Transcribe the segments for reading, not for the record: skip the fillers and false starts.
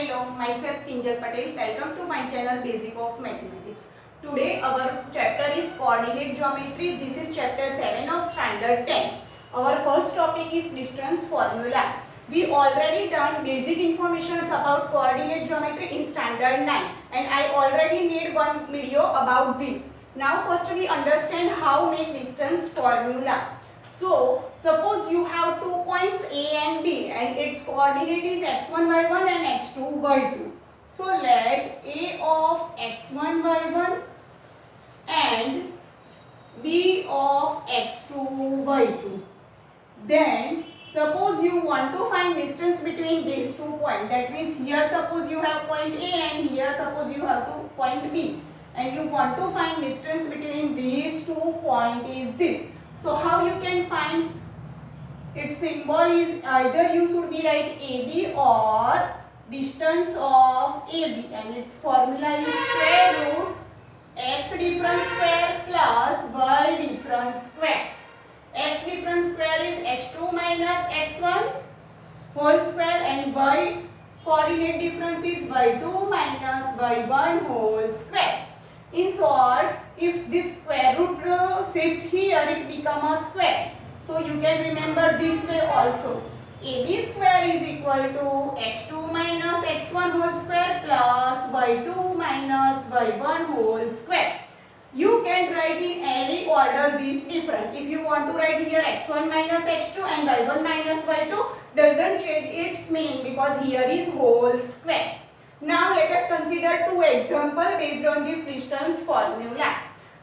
Hello, myself Kinjal Patel. Welcome to my channel Basic of Mathematics. Today our chapter is coordinate geometry. This is chapter 7 of standard 10. Our first topic is distance formula. We already done basic information about coordinate geometry in standard 9 and I already made one video about this. Now first we understand how make distance formula. So, suppose you have 2 points A and B and its coordinate is x1, y1 and x2, y2. So, let A of x1, y1 and B of x2, y2. Then, suppose you want to find distance between these 2 points. That means here suppose you have point A and here suppose you have point B. And you want to find distance between these 2 points is this. So how you can find? Its symbol is either you should be write AB or distance of AB and its formula is square root x difference square plus y difference square. X difference square is x2 minus x1 whole square and y coordinate difference is y2 minus y1 whole square. In short, if this square root shift here, it become a square. So you can remember this way also. AB square is equal to x2 minus x1 whole square plus y2 minus y1 whole square. You can write in any order this different. If you want to write here x1 minus x2 and y1 minus y2, doesn't change its meaning because here is whole square. Now let us consider 2 examples based on this distance formula.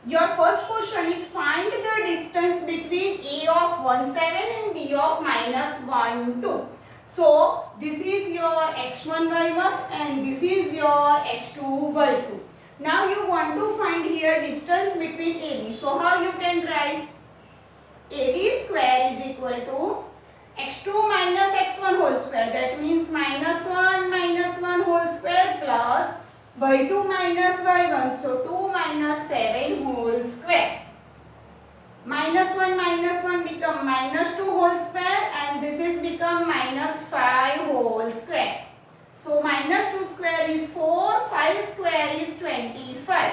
Your first question is find the distance between A of 1, 7 and B of minus 1, 2. So this is your x1, y1 and this is your x2, y2. Now you want to find here distance between AB. So how you can write? AB square is equal to x2 minus x1 whole square, that means minus 1 whole square plus y2 minus y1, so 2 minus 7 whole square. Minus 1 become minus 2 whole square and this is become minus 5 whole square. So minus 2 square is 4, 5 square is 25.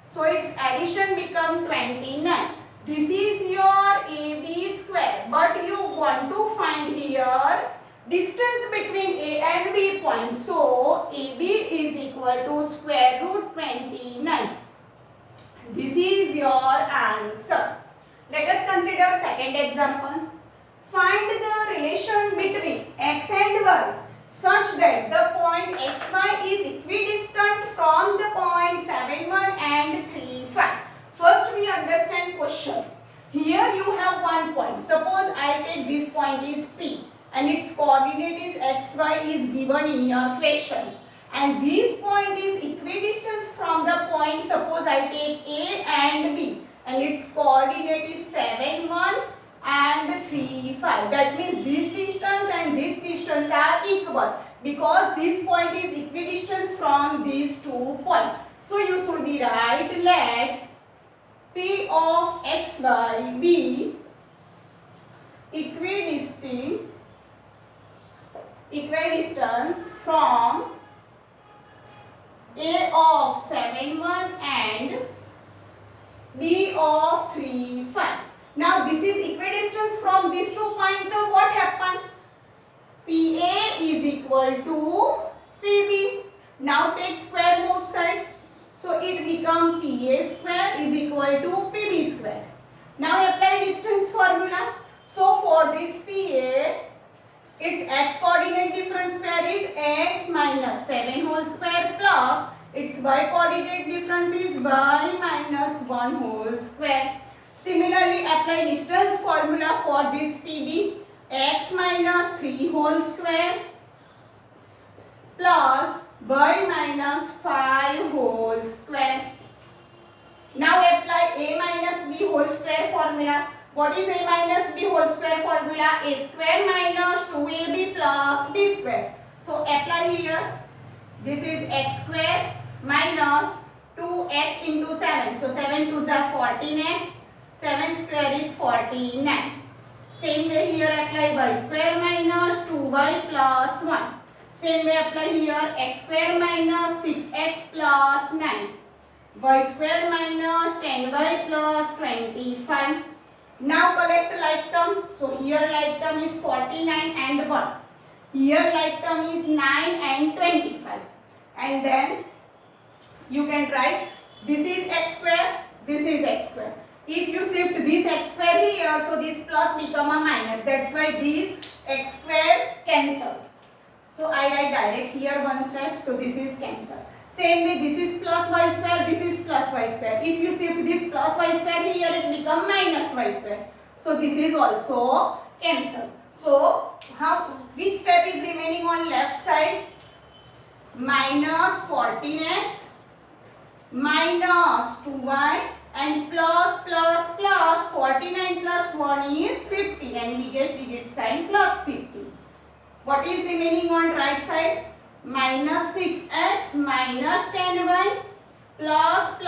So its addition become 29. This is your AB square, but you want to find here distance between A and B point. So AB is equal to square root 29. This is your answer. Let us consider second example. Find the relation between x and y such that the point xy is equidistant from the point 7, 1 and 3, 5. First we understand question. Here you have one point. Suppose I take this point is P and its coordinate is xy is given in your questions. And this point is equidistant from the point, suppose I take A and B and its coordinate is 7, 1 and 3, 5. That means this distance and this distance are equal because this point is equidistant from these 2 points. So you should be right, let P of xy be equidistance from A of 7, 1 and B of 3, 5. Now this is equidistance from these 2 points. So what happened? PA is equal to PB. Now take square both sides. So it becomes PA square is equal to PB square. Now apply distance formula. So for this PA, its x coordinate difference square is x minus 7 whole square plus its y coordinate difference is y minus 1 whole square. Similarly, apply distance formula for this PB, x minus 3 whole square plus y minus 5 whole square. Now apply a minus b whole square formula. What is a minus b whole square formula? A square minus 2ab plus b square. So apply here. This is x square minus 2x into 7. So 7 2s are 14x. 7 square is 49. Same way here apply y square minus 2y plus 1. Same way apply here. X square minus 6x plus 9. Y square minus 10y plus 25. Now collect like term. So here like term is 49 and 1. Here like term is 9 and 25. And then you can write this is x square, this is x square. If you shift this x square here, so this plus become a minus. That's why these x square cancel. So I write direct here one side. So this is cancel. Same way this is plus y square, this is plus y square. If you shift this plus y square here, it become minus y square. So this is also cancel. So which step is remaining on left side? Minus 14x minus 2y and plus 49 plus 1 is 50 and biggest digit sign plus 50. What is remaining on right side? Minus 6x minus 10y plus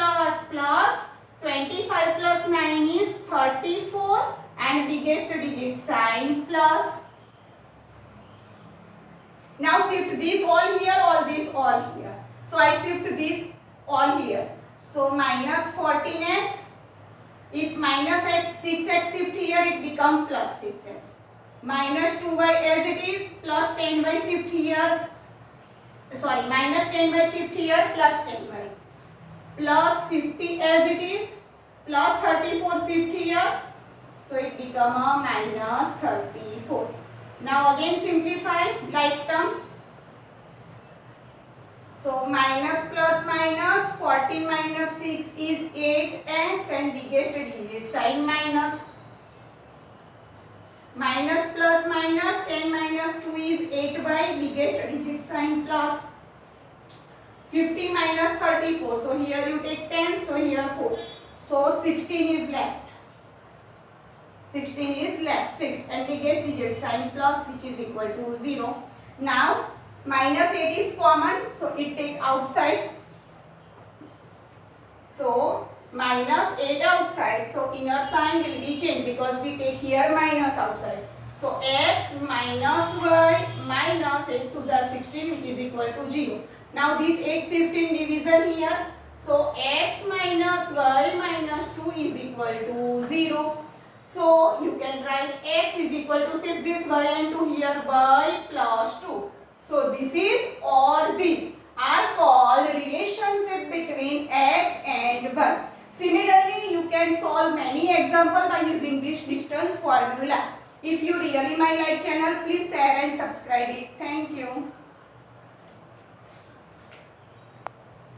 25 plus 9 is 34 and biggest digit sign plus. Now shift this all here, all this all here. So I shift this all here. So minus 14x. If minus 6x shift here, it become plus 6x. Minus 2y as it is, plus 10y shift here. Sorry, minus 10y shift here, plus 10y. Plus 50 as it is, plus 34 shift here. So it become a minus 34. Now again simplify like term. So minus plus minus 14 minus 6 is 8x and biggest digit sign minus. Minus plus minus 10 minus 2 is 8y, biggest digit sign plus. 50 minus 34. So here you take 10, so here 4. So 16 is left. 16 is left. 6 and biggest digit sign plus, which is equal to 0. Now minus 8 is common, so it take outside. So minus 8 outside, so inner sign will be changed because we take here minus outside. So x minus y minus 8 to the 16, which is equal to 0. Now this 8 15 division here. So x minus y minus 2 is equal to 0. So you can write x is equal to, shift this y and 2 here, y plus 2. So this is or this are called relationship between x and y. Similarly, you can solve many examples by using this distance formula. If you really my like channel, please share and subscribe it. Thank you.